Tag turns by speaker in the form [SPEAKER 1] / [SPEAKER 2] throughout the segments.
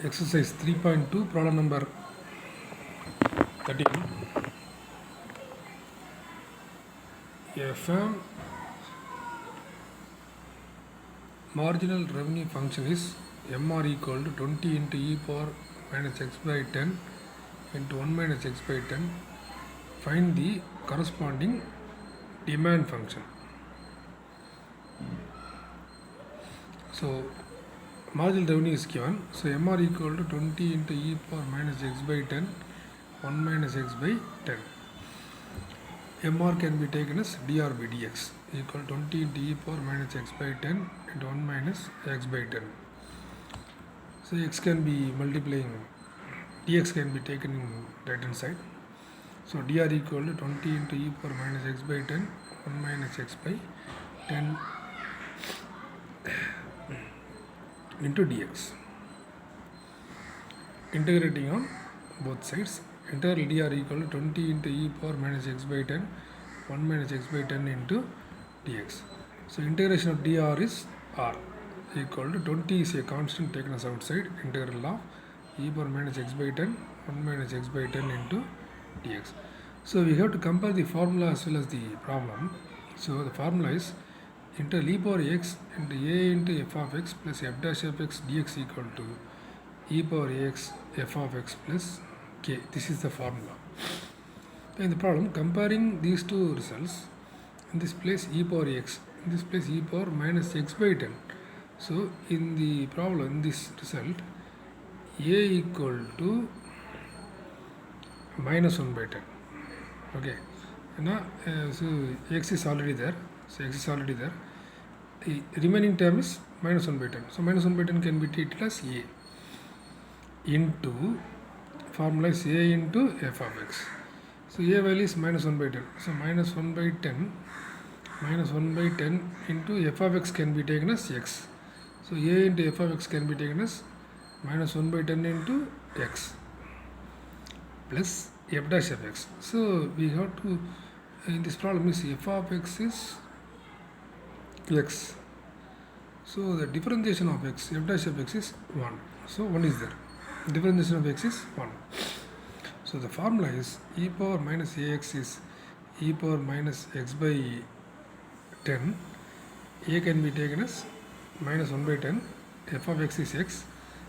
[SPEAKER 1] Exercise 3.2, problem number 13. A firm marginal revenue function is MR equal to 20 into e power minus x by 10 into 1 minus x by 10. Find the corresponding demand function. So marginal revenue is given. So MR equal to 20 into e power minus x by 10, 1 minus x by 10. MR can be taken as dr by dx equal 20 into e power minus x by 10 into 1 minus x by 10. So x can be multiplying, dx can be taken in right hand side. So dr equal to 20 into e power minus x by 10, 1 minus x by 10 into dx. Integrating on both sides, integral dr equal to 20 into e power minus x by 10, 1 minus x by 10 into dx. So integration of dr is r equal to 20 is a constant taken as outside, integral of e power minus x by 10, 1 minus x by 10 into dx. So we have to compare the formula as well as the problem. So the formula is integral e power x into a into f of x plus f dash of x dx equal to e power x f of x plus k. This is the formula. In the problem, comparing these two results, in this place e power x, in this place e power minus x by 10. So in the problem, in this result, a equal to minus 1 by 10. Okay. Now, so x is already there. So x is already there. The remaining term is minus 1 by 10. So minus 1 by 10 can be treated as a into formula is a into f of x. So a value is minus 1 by 10. So minus 1 by 10 minus 1 by 10 into f of x can be taken as x. So a into f of x can be taken as minus 1 by 10 into x plus f dash of x. So we have to, in this problem is f of x is x. So the differentiation of x, f dash of x is 1. So 1 is there. Differentiation of x is 1. So the formula is e power minus ax is e power minus x by 10. A can be taken as minus 1 by 10. F of x is x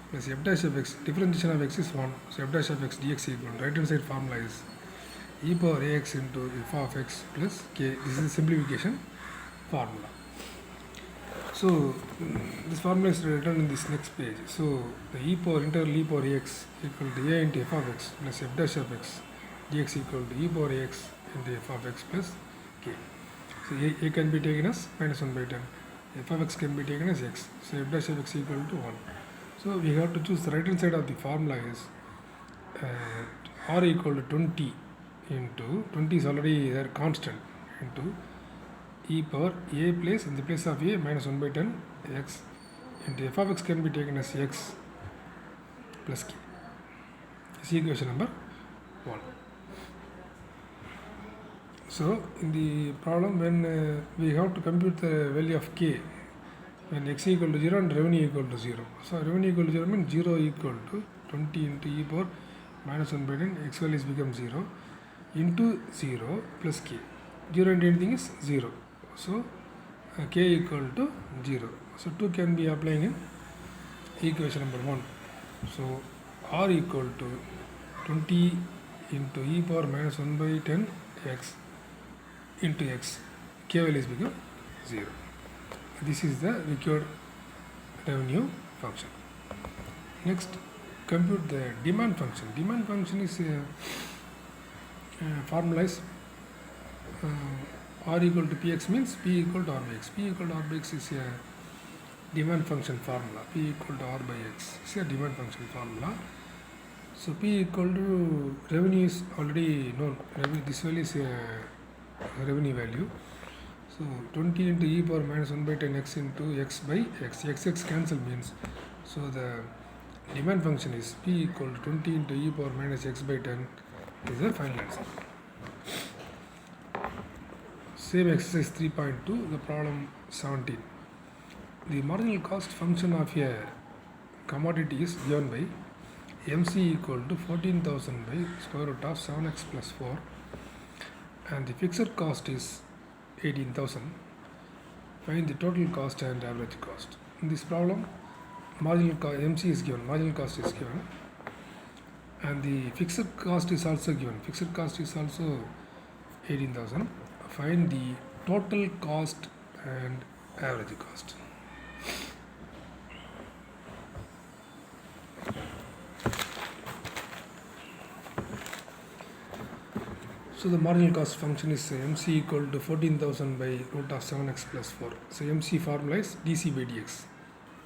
[SPEAKER 1] plus f dash of x. Differentiation of x is 1. So f dash of x dx equal. Right hand side formula is e power ax into f of x plus k. This is the simplification formula. So this formula is written in this next page. So the e power integral e power x equal to a into f of x plus f dash of x dx equal to e power x into f of x plus k. So a can be taken as minus 1 by 10. F of x can be taken as x. So f dash of x equal to 1. So we have to choose the right hand side of the formula is r equal to 20 into 20 is already there constant into e power a place in the place of a minus 1 by 10 x into f of x can be taken as x plus k. This is equation number 1. So in the problem, when we have to compute the value of k when x equal to 0 and revenue equal to 0. So revenue equal to 0 means 0 equal to 20 into e power minus 1 by 10 x values become 0 into 0 plus k. 0 into anything is 0. So k equal to 0. So 2 can be applying in equation number 1. So r equal to 20 into e power minus 1 by 10 x into x. K values become 0. This is the required revenue function. Next, compute the demand function. Demand function is formula is r equal to px means p equal to r by x. P equal to r by x is a demand function formula. P equal to r by x is a demand function formula. So p equal to revenue is already known. This value is a revenue value. So 20 into e power minus 1 by 10 x into x by x. X cancel means. So the demand function is p equal to 20 into e power minus x by 10 is the final answer. Same exercise 3.2, the problem 17. The marginal cost function of a commodity is given by MC equal to 14,000 by square root of 7x plus 4, and the fixed cost is 18,000. Find the total cost and average cost. In this problem, MC is given, marginal cost is given, and the fixed cost is also given. Fixed cost is also 18,000. Find the total cost and average cost. So the marginal cost function is MC equal to 14,000 by root of 7x plus 4. So MC formula is dc by dx.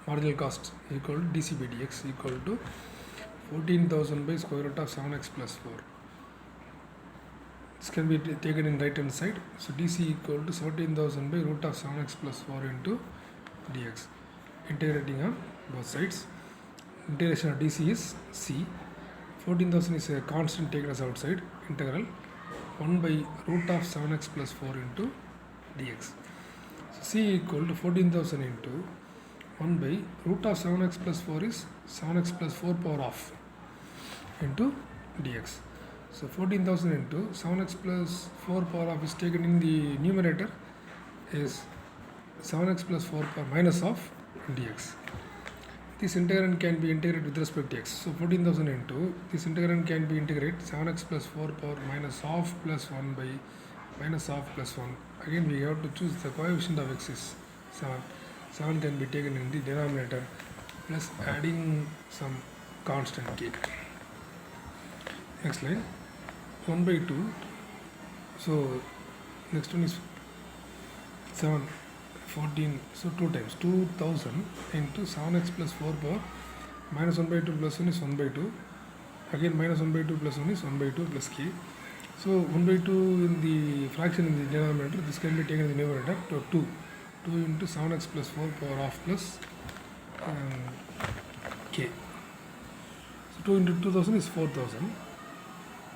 [SPEAKER 1] Marginal cost equal to dc by dx equal to 14,000 by square root of 7x plus 4. This can be taken in right hand side. So dc equal to 17,000 by root of 7x plus 4 into dx. Integrating on both sides. Integration of dc is c. 14,000 is a constant taken as outside. Integral 1 by root of 7x plus 4 into dx. So c equal to 14,000 into 1 by root of 7x plus 4 is 7x plus 4 power of into dx. So 14,000 into 7x plus 4 power of is taken in the numerator is 7x plus 4 power minus of dx. This integrand can be integrated with respect to x. So 14,000 into this integrand can be integrated 7x plus 4 power minus half plus 1 by minus half plus 1. Again we have to choose the coefficient of x is 7. 7 can be taken in the denominator plus adding some constant k. Next line 1 by 2. So next one is 7. 14, so 2 times 2000 into 7x plus 4 power minus 1 by 2 plus 1 is 1 by 2, again minus 1 by 2 plus 1 is 1 by 2 plus k. So 1 by 2 in the fraction in the denominator, this can be taken in the numerator to 2 into 7x plus 4 power of plus k. So 2 into 2000 is 4000,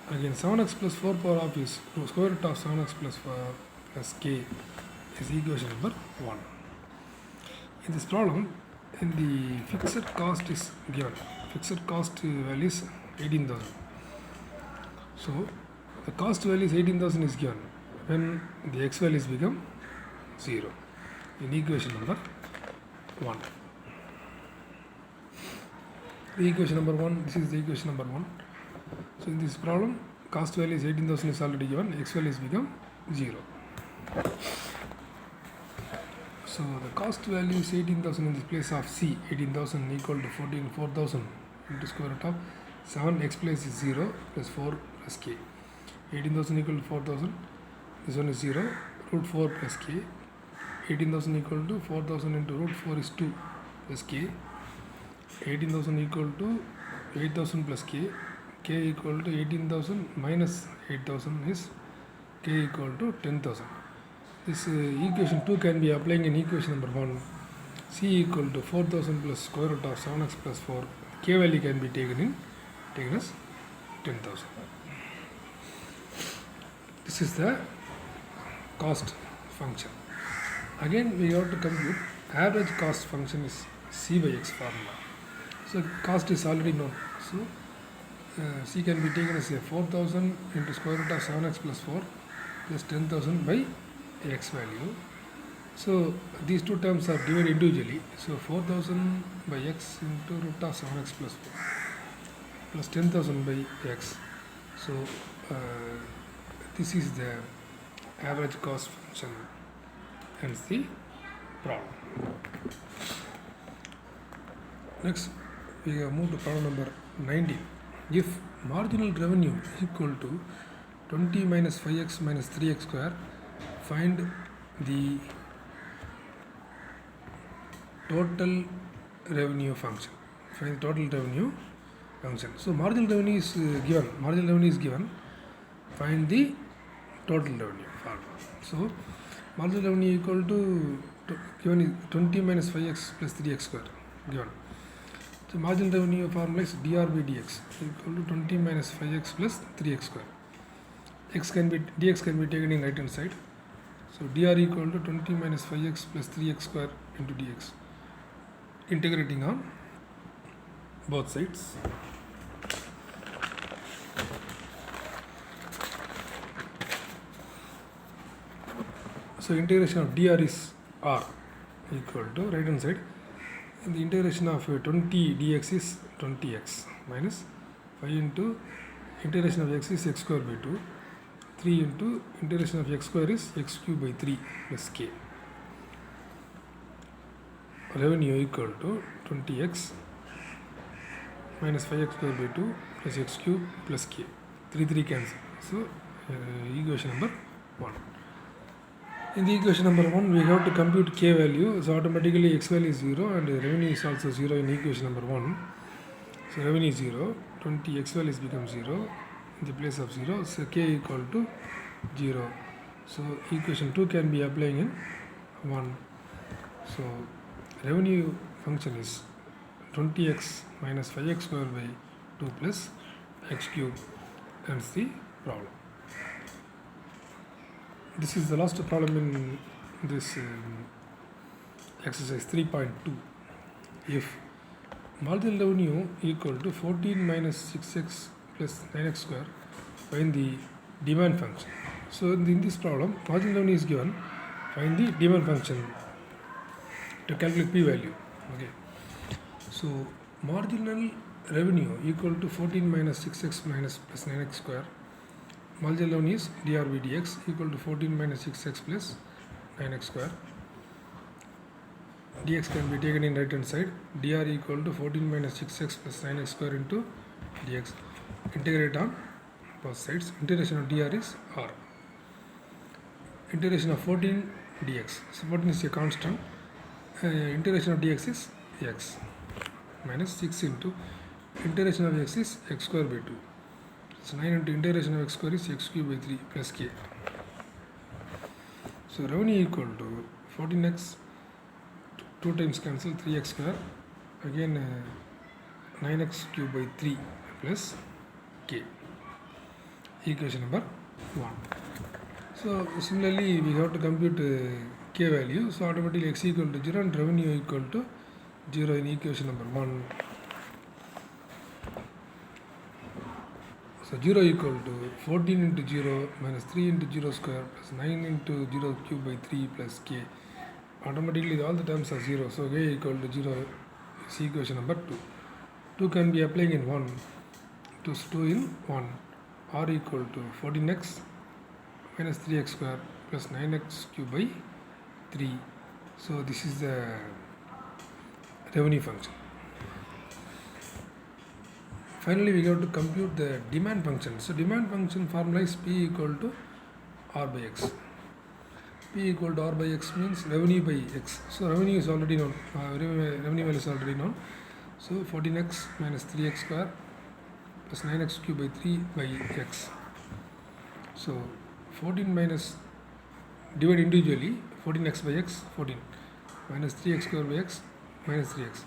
[SPEAKER 1] again 7x plus 4 power of is square root of 7x plus k is equation number 1. In this problem, in the fixed cost is given. Fixed cost value is 18,000. So the cost value is 18,000 is given when the x values become 0 in equation number 1. The equation number 1, this is the equation number 1. So in this problem, cost value is 18,000 is already given, x value is become 0. So the cost value is 18,000 in the place of c. 18,000 equal to 4,000 into square root of 7, x place is 0 plus 4 plus k. 18,000 equal to 4,000, this one is 0, root 4 plus k. 18,000 equal to 4,000 into root 4 is 2 plus k. 18,000 equal to 8,000 plus k. K equal to 18,000 minus 8,000 is k equal to 10,000. This equation 2 can be applying in equation number 1. C equal to 4,000 plus square root of 7x plus 4. K value can be taken as 10,000. This is the cost function. Again we have to compute average cost function is C by X formula. So cost is already known. So C can be taken as a 4,000 into square root of 7x plus 4 plus 10,000 by x value. So these two terms are divided individually. So 4,000 by x into root of 7x plus 4 plus 10,000 by x. So this is the average cost function, hence the problem. Next we have moved to problem number 19. If marginal revenue equal to 20 minus 5x minus 3x square, find the total revenue function. Find the total revenue function. So marginal revenue is given. Marginal revenue is given. Find the total revenue formula. So marginal revenue equal to given is 20 minus 5x plus 3x square given. So marginal revenue formula is dr by dx equal to 20 minus 5x plus 3x square. Dx can be taken in right hand side. So dr equal to 20 minus 5x plus 3x square into dx. Integrating on both sides. So integration of dr is r equal to right hand side. And the integration of 20 dx is 20x minus 5 into integration of x is x square by 2. 3 into integration of x square is x cube by 3 plus k. Revenue equal to 20x minus 5x square by 2 plus x cube plus k. 3 cancel. So equation number 1. In the equation number 1, we have to compute k value. So automatically x value is 0 and revenue is also 0 in equation number 1. So revenue is 0. 20 x values become 0 in the place of 0. So k equal to 0. So equation 2 can be applying in 1. So revenue function is 20x minus 5x square by 2 plus x cube. That's the problem. This is the last problem in this exercise 3.2. If marginal revenue equal to 14 minus 6x plus 9x square, find the demand function. So in this problem, marginal revenue is given, find the demand function to calculate p value. Okay. So marginal revenue equal to 14 minus 6x minus plus 9x square. Marginal revenue is dr by dx equal to 14 minus 6x plus 9x square. Dx can be taken in right hand side. Dr equal to 14 minus 6x plus 9x square into dx. Integrate on both sides. Integration of dr is r. Integration of 14 dx. So 14 is a constant. Integration of dx is x minus 6 into integration of x is x square by 2. So 9 into integration of x square is x cube by 3 plus k. So revenue equal to 14x, 2 times cancel, 3x square, again 9x cube by 3 plus k. Equation number 1. So similarly we have to compute k value. So automatically x equal to 0 and revenue equal to 0 in equation number 1. So 0 equal to 14 into 0 minus 3 into 0 square plus 9 into 0 cube by 3 plus k. Automatically all the terms are 0. So k equal to 0 is equation number 2. 2 can be applying in 1. 2 in 1. R equal to 14x minus 3x square plus 9x cube by 3. So this is the revenue function. Finally, we have to compute the demand function. So demand function formula is P equal to R by X. P equal to R by X means revenue by X. So revenue is already known. Revenue value is already known. So 14x minus 3x square plus 9x cube by 3 by X. So 14 minus, divide individually, 14x by X, 14 minus 3x square by X minus 3x.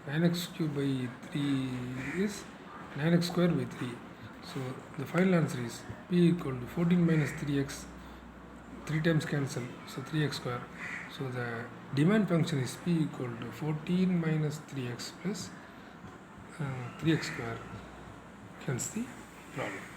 [SPEAKER 1] 9x cube by 3 is 9x square by 3. So the final answer is P equal to 14 minus 3x, 3 times cancel, so 3x square. So the demand function is P equal to 14 minus 3x plus 3x square. Hence the problem.